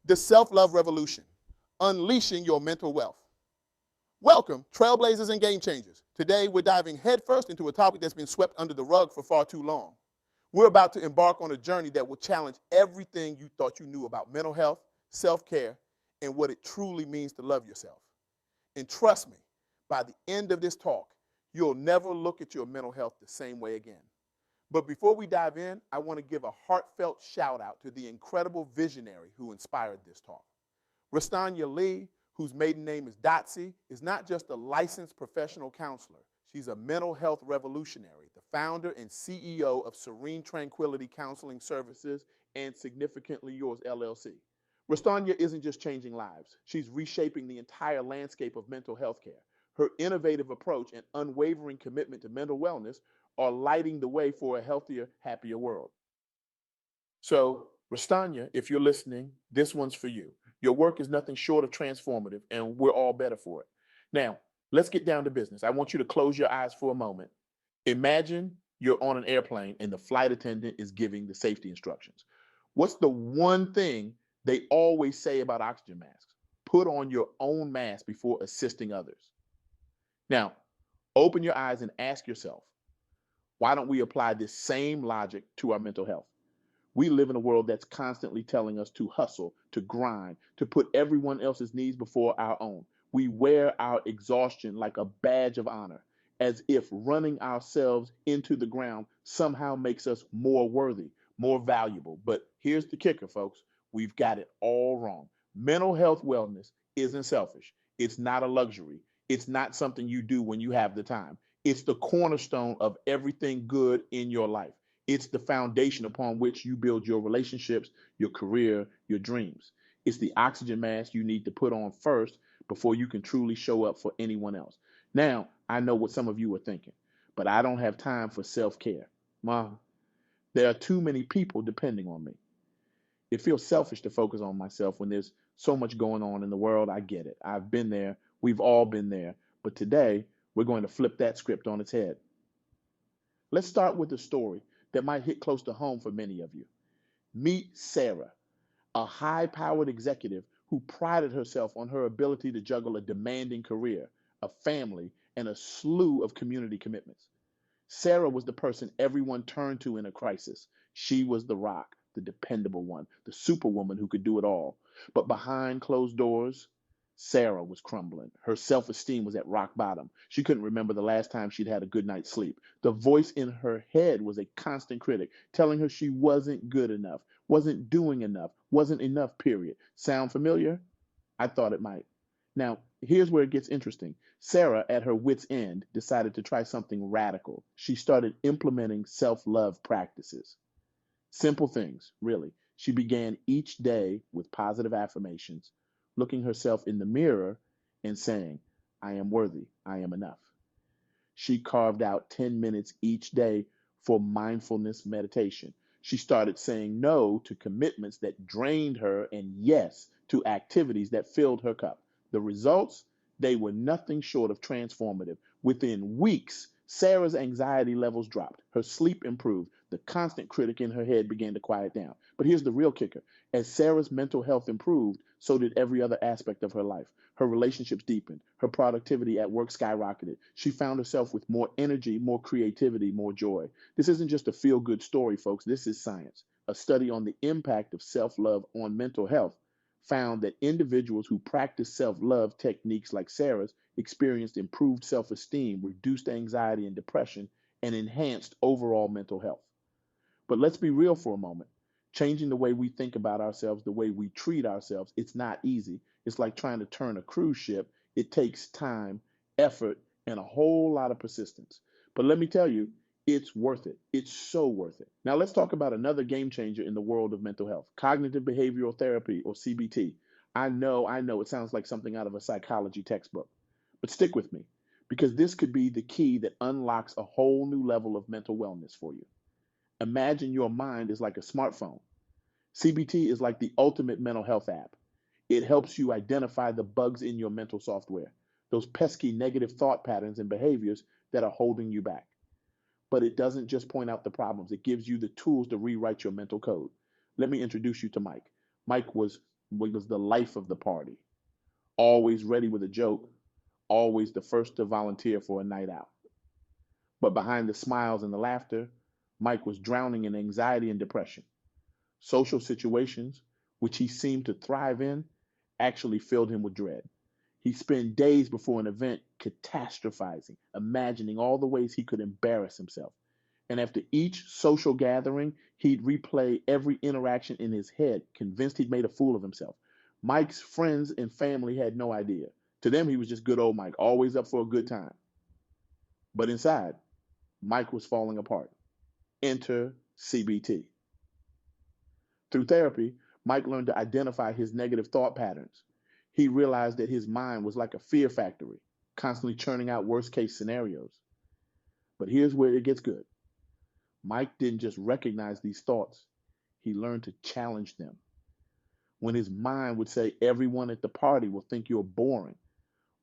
The self-love revolution, unleashing your mental wealth. Welcome, trailblazers and game changers. Today, we're diving headfirst into a topic that's been swept under the rug for far too long. We're about to embark on a journey that will challenge everything you thought you knew about mental health, self-care, and what it truly means to love yourself. And trust me, by the end of this talk, you'll never look at your mental health the same way again. But before we dive in, I want to give a heartfelt shout out to the incredible visionary who inspired this talk. Rastonya Lee, whose maiden name is Dotsy, is not just a licensed professional counselor. She's a mental health revolutionary, the founder and CEO of Serene Tranquility Counseling Services and Significantly Yours LLC. Rastonya isn't just changing lives. She's reshaping the entire landscape of mental health care. Her innovative approach and unwavering commitment to mental wellness are lighting the way for a healthier, happier world. So, Rastonya, if you're listening, this one's for you. Your work is nothing short of transformative, and we're all better for it. Now, let's get down to business. I want you to close your eyes for a moment. Imagine you're on an airplane and the flight attendant is giving the safety instructions. What's the one thing they always say about oxygen masks? Put on your own mask before assisting others. Now, open your eyes and ask yourself, why don't we apply this same logic to our mental health? We live in a world that's constantly telling us to hustle, to grind, to put everyone else's needs before our own. We wear our exhaustion like a badge of honor, as if running ourselves into the ground somehow makes us more worthy, more valuable. But here's the kicker, folks. We've got it all wrong. Mental health wellness isn't selfish. It's not a luxury. It's not something you do when you have the time. It's the cornerstone of everything good in your life. It's the foundation upon which you build your relationships, your career, your dreams. It's the oxygen mask you need to put on first before you can truly show up for anyone else. Now, I know what some of you are thinking, but I don't have time for self-care. Mom, there are too many people depending on me. It feels selfish to focus on myself when there's so much going on in the world. I get it. I've been there. We've all been there. But today, we're going to flip that script on its head. Let's start with a story that might hit close to home for many of you. Meet Sarah, a high-powered executive who prided herself on her ability to juggle a demanding career, a family, and a slew of community commitments. Sarah was the person everyone turned to in a crisis. She was the rock, the dependable one, the superwoman who could do it all. But behind closed doors, Sarah was crumbling. Her self-esteem was at rock bottom. She couldn't remember the last time she'd had a good night's sleep. The voice in her head was a constant critic, telling her she wasn't good enough, wasn't doing enough, wasn't enough, period. Sound familiar? I thought it might. Now, here's where it gets interesting. Sarah, at her wit's end, decided to try something radical. She started implementing self-love practices. Simple things, really. She began each day with positive affirmations, looking herself in the mirror and saying, I am worthy, I am enough. She carved out 10 minutes each day for mindfulness meditation. She started saying no to commitments that drained her and yes to activities that filled her cup. The results, they were nothing short of transformative. Within weeks, Sarah's anxiety levels dropped. Her sleep improved. The constant critic in her head began to quiet down. But here's the real kicker. As Sarah's mental health improved, so did every other aspect of her life. Her relationships deepened. Her productivity at work skyrocketed. She found herself with more energy, more creativity, more joy. This isn't just a feel-good story, folks. This is science. A study on the impact of self-love on mental health found that individuals who practice self-love techniques like Sarah's experienced improved self-esteem, reduced anxiety and depression, and enhanced overall mental health. But let's be real for a moment. Changing the way we think about ourselves, the way we treat ourselves, it's not easy. It's like trying to turn a cruise ship. It takes time, effort, and a whole lot of persistence. But let me tell you, it's worth it. It's so worth it. Now let's talk about another game changer in the world of mental health, cognitive behavioral therapy, or CBT. I know it sounds like something out of a psychology textbook, but stick with me because this could be the key that unlocks a whole new level of mental wellness for you. Imagine your mind is like a smartphone. CBT is like the ultimate mental health app. It helps you identify the bugs in your mental software, those pesky negative thought patterns and behaviors that are holding you back. But it doesn't just point out the problems, it gives you the tools to rewrite your mental code. Let me introduce you to Mike. Mike was was the life of the party, always ready with a joke, always the first to volunteer for a night out. But behind the smiles and the laughter, Mike was drowning in anxiety and depression. Social situations, which he seemed to thrive in, actually filled him with dread. He'd spend days before an event catastrophizing, imagining all the ways he could embarrass himself. And after each social gathering, he'd replay every interaction in his head, convinced he'd made a fool of himself. Mike's friends and family had no idea. To them, he was just good old Mike, always up for a good time. But inside, Mike was falling apart. Enter CBT. Through therapy, Mike learned to identify his negative thought patterns. He realized that his mind was like a fear factory, constantly churning out worst case scenarios. But here's where it gets good. Mike didn't just recognize these thoughts, he learned to challenge them. When his mind would say, everyone at the party will think you're boring,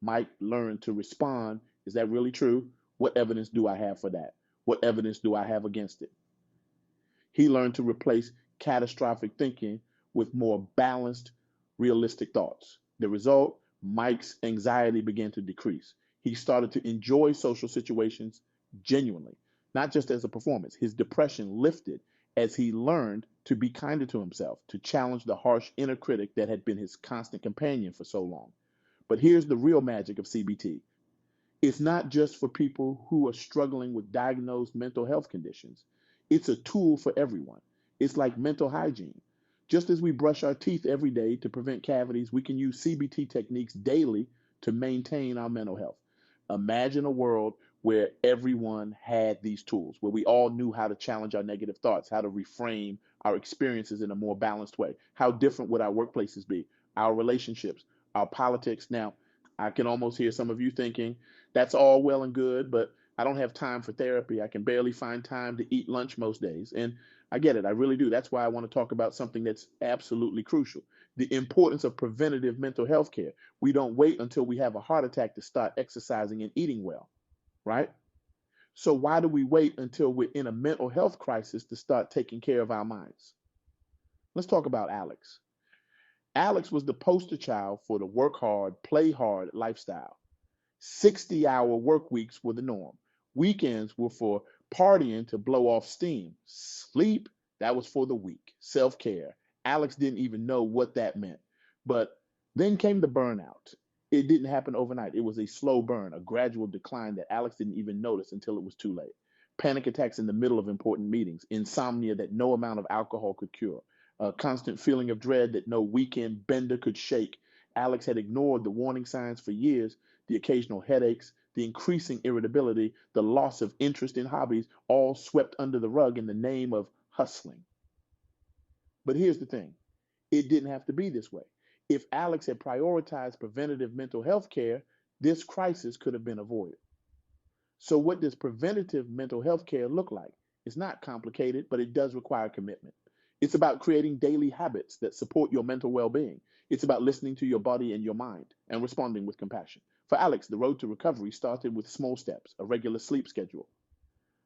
Mike learned to respond, is that really true? What evidence do I have for that? What evidence do I have against it? He learned to replace catastrophic thinking with more balanced, realistic thoughts. The result, Mike's anxiety began to decrease. He started to enjoy social situations genuinely, not just as a performance. His depression lifted as he learned to be kinder to himself, to challenge the harsh inner critic that had been his constant companion for so long. But here's the real magic of CBT. It's not just for people who are struggling with diagnosed mental health conditions. It's a tool for everyone. It's like mental hygiene. Just as we brush our teeth every day to prevent cavities, we can use CBT techniques daily to maintain our mental health. Imagine a world where everyone had these tools, where we all knew how to challenge our negative thoughts, how to reframe our experiences in a more balanced way. How different would our workplaces be, our relationships, our politics? Now, I can almost hear some of you thinking, that's all well and good, but I don't have time for therapy. I can barely find time to eat lunch most days. And I get it. I really do. That's why I want to talk about something that's absolutely crucial: the importance of preventative mental health care. We don't wait until we have a heart attack to start exercising and eating well, right? So, why do we wait until we're in a mental health crisis to start taking care of our minds? Let's talk about Alex. Alex was the poster child for the work hard, play hard lifestyle. 60-hour work weeks were the norm. Weekends were for partying to blow off steam. Sleep, that was for the weak. Self care. Alex didn't even know what that meant. But then came the burnout. It didn't happen overnight. It was a slow burn, a gradual decline that Alex didn't even notice until it was too late. Panic attacks in the middle of important meetings, insomnia that no amount of alcohol could cure, a constant feeling of dread that no weekend bender could shake. Alex had ignored the warning signs for years: the occasional headaches, the increasing irritability, the loss of interest in hobbies, all swept under the rug in the name of hustling. But here's the thing: it didn't have to be this way. If Alex had prioritized preventative mental health care, this crisis could have been avoided. So, what does preventative mental health care look like? It's not complicated, but it does require commitment. It's about creating daily habits that support your mental well being. It's about listening to your body and your mind and responding with compassion. For Alex, the road to recovery started with small steps: a regular sleep schedule,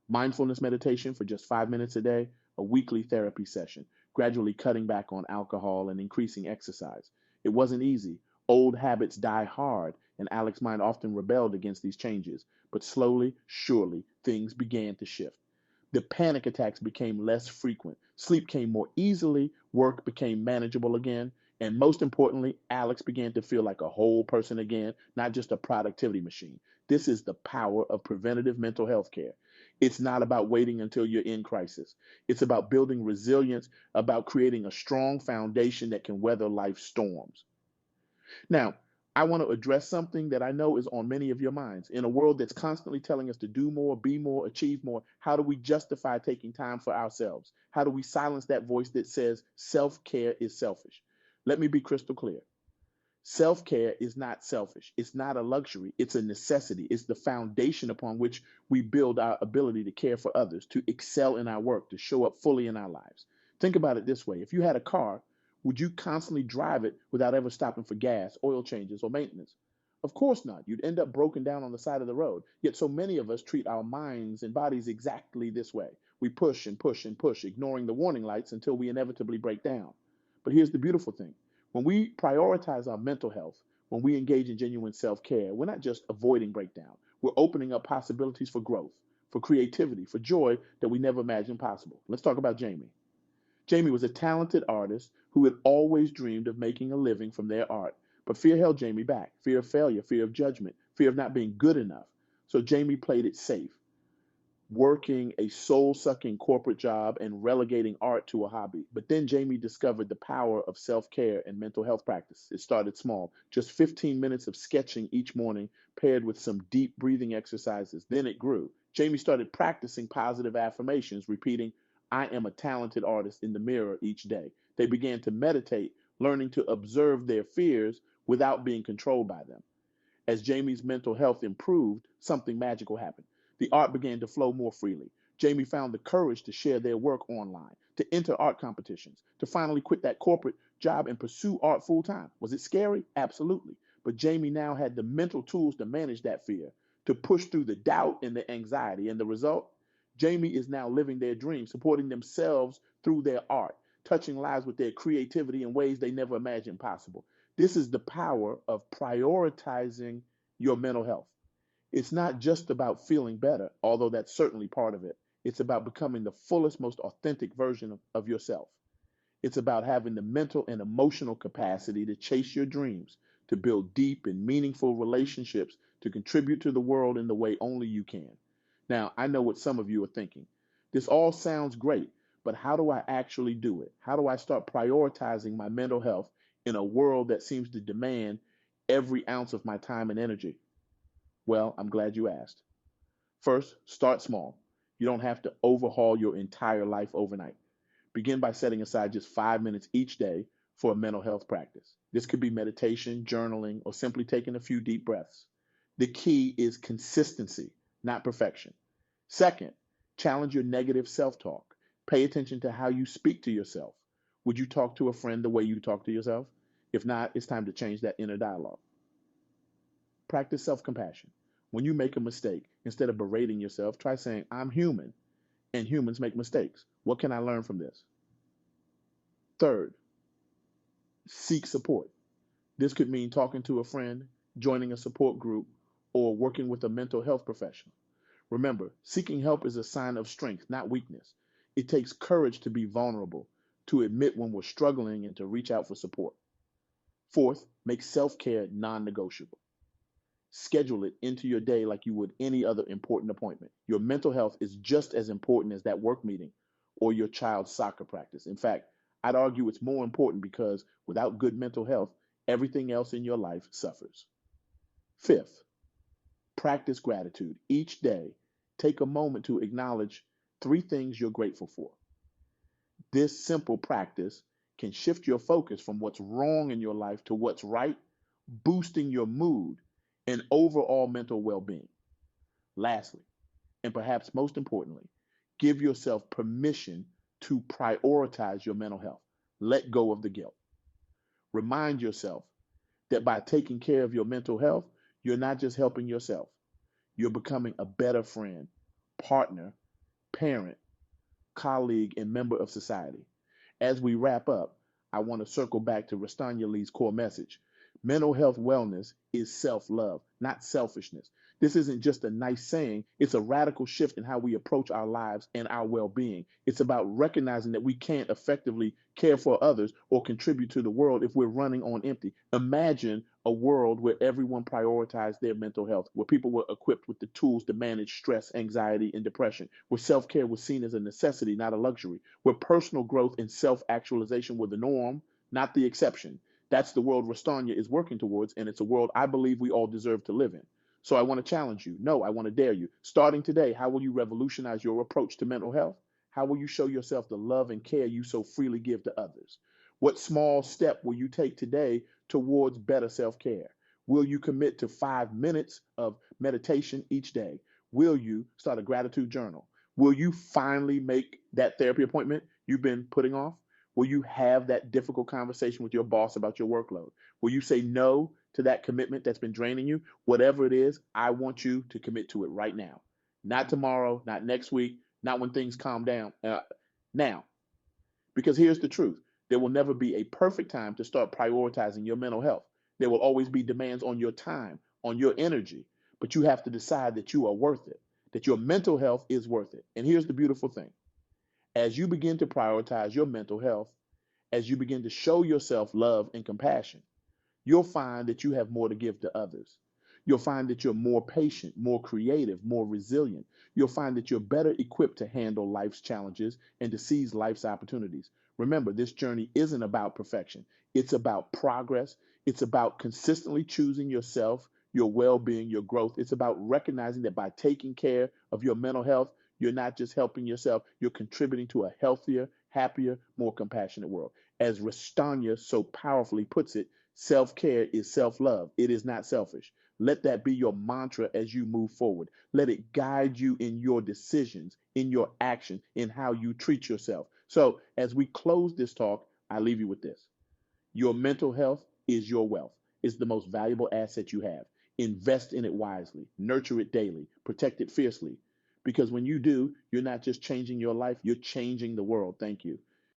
mindfulness meditation for just 5 minutes a day, a weekly therapy session, gradually cutting back on alcohol and increasing exercise. It wasn't easy. Old habits die hard, and Alex's mind often rebelled against these changes. But slowly, surely, things began to shift. The panic attacks became less frequent. Sleep came more easily. Work became manageable again. And most importantly, Alex began to feel like a whole person again, not just a productivity machine. This is the power of preventative mental health care. It's not about waiting until you're in crisis. It's about building resilience, about creating a strong foundation that can weather life's storms. Now, I want to address something that I know is on many of your minds. In a world that's constantly telling us to do more, be more, achieve more, how do we justify taking time for ourselves? How do we silence that voice that says self care is selfish? Let me be crystal clear. Self care is not selfish. It's not a luxury. It's a necessity. It's the foundation upon which we build our ability to care for others, to excel in our work, to show up fully in our lives. Think about it this way: if you had a car, would you constantly drive it without ever stopping for gas, oil changes, or maintenance? Of course not. You'd end up broken down on the side of the road. Yet so many of us treat our minds and bodies exactly this way. We push and push and push, ignoring the warning lights until we inevitably break down. But here's the beautiful thing: When we prioritize our mental health, when we engage in genuine self-care, we're not just avoiding breakdown. We're opening up possibilities for growth, for creativity, for joy that we never imagined possible. Let's talk about Jamie. Jamie was a talented artist who had always dreamed of making a living from their art, but fear held Jamie back. Fear of failure, fear of judgment, fear of not being good enough. So Jamie played it safe, working a soul sucking corporate job and relegating art to a hobby. But then Jamie discovered the power of self care and mental health practice. It started small, just 15 minutes of sketching each morning, paired with some deep breathing exercises. Then it grew. Jamie started practicing positive affirmations, repeating, I am a talented artist in the mirror each day. They began to meditate, learning to observe their fears without being controlled by them. As Jamie's mental health improved, something magical happened. The art began to flow more freely. Jamie found the courage to share their work online, to enter art competitions, to finally quit that corporate job and pursue art full time. Was it scary? Absolutely. But Jamie now had the mental tools to manage that fear, to push through the doubt and the anxiety. And the result? Jamie is now living their dream, supporting themselves through their art, touching lives with their creativity in ways they never imagined possible. This is the power of prioritizing your mental health. It's not just about feeling better, although that's certainly part of it. It's about becoming the fullest, most authentic version of yourself. It's about having the mental and emotional capacity to chase your dreams, to build deep and meaningful relationships, to contribute to the world in the way only you can. Now, I know what some of you are thinking. This all sounds great, but how do I actually do it? How do I start prioritizing my mental health in a world that seems to demand every ounce of my time and energy? Well, I'm glad you asked. First, start small. You don't have to overhaul your entire life overnight. Begin by setting aside just 5 minutes each day for a mental health practice. This could be meditation, journaling, or simply taking a few deep breaths. The key is consistency, not perfection. Second, challenge your negative self talk. Pay attention to how you speak to yourself. Would you talk to a friend the way you talk to yourself? If not, it's time to change that inner dialogue. Practice self compassion. When you make a mistake, instead of berating yourself, try saying, I'm human and humans make mistakes. What can I learn from this? Third, seek support. This could mean talking to a friend, joining a support group, or working with a mental health professional. Remember, seeking help is a sign of strength, not weakness. It takes courage to be vulnerable, to admit when we're struggling, and to reach out for support. Fourth, make self care non negotiable. Schedule it into your day like you would any other important appointment. Your mental health is just as important as that work meeting or your child's soccer practice. In fact, I'd argue it's more important because without good mental health, everything else in your life suffers. Fifth, practice gratitude. Each day, take a moment to acknowledge 3 things you're grateful for. This simple practice can shift your focus from what's wrong in your life to what's right, boosting your mood and overall mental well being. Lastly, and perhaps most importantly, give yourself permission to prioritize your mental health. Let go of the guilt. Remind yourself that by taking care of your mental health, you're not just helping yourself, you're becoming a better friend, partner, parent, colleague, and member of society. As we wrap up, I want to circle back to Rastonya Lee's core message. Mental health wellness is self love, not selfishness. This isn't just a nice saying, it's a radical shift in how we approach our lives and our well being. It's about recognizing that we can't effectively care for others or contribute to the world if we're running on empty. Imagine a world where everyone prioritized their mental health, where people were equipped with the tools to manage stress, anxiety, and depression, where self care was seen as a necessity, not a luxury, where personal growth and self actualization were the norm, not the exception. That's the world Rastonya is working towards, and it's a world I believe we all deserve to live in. So I want to challenge you. No, I want to dare you. Starting today, how will you revolutionize your approach to mental health? How will you show yourself the love and care you so freely give to others? What small step will you take today towards better self care? Will you commit to 5 minutes of meditation each day? Will you start a gratitude journal? Will you finally make that therapy appointment you've been putting off? Will you have that difficult conversation with your boss about your workload? Will you say no to that commitment that's been draining you? Whatever it is, I want you to commit to it right now. Not tomorrow, not next week, not when things calm down. Now, because here's the truth. There will never be a perfect time to start prioritizing your mental health. There will always be demands on your time, on your energy, but you have to decide that you are worth it, that your mental health is worth it. And here's the beautiful thing. As you begin to prioritize your mental health, as you begin to show yourself love and compassion, you'll find that you have more to give to others. You'll find that you're more patient, more creative, more resilient. You'll find that you're better equipped to handle life's challenges and to seize life's opportunities. Remember, this journey isn't about perfection. It's about progress. It's about consistently choosing yourself, your well-being, your growth. It's about recognizing that by taking care of your mental health, you're not just helping yourself, you're contributing to a healthier, happier, more compassionate world. As Rastonya so powerfully puts it, self-care is self-love. It is not selfish. Let that be your mantra as you move forward. Let it guide you in your decisions, in your action, in how you treat yourself. So as we close this talk, I leave you with this. Your mental health is your wealth. It's the most valuable asset you have. Invest in it wisely. Nurture it daily. Protect it fiercely. Because when you do, you're not just changing your life, you're changing the world. Thank you.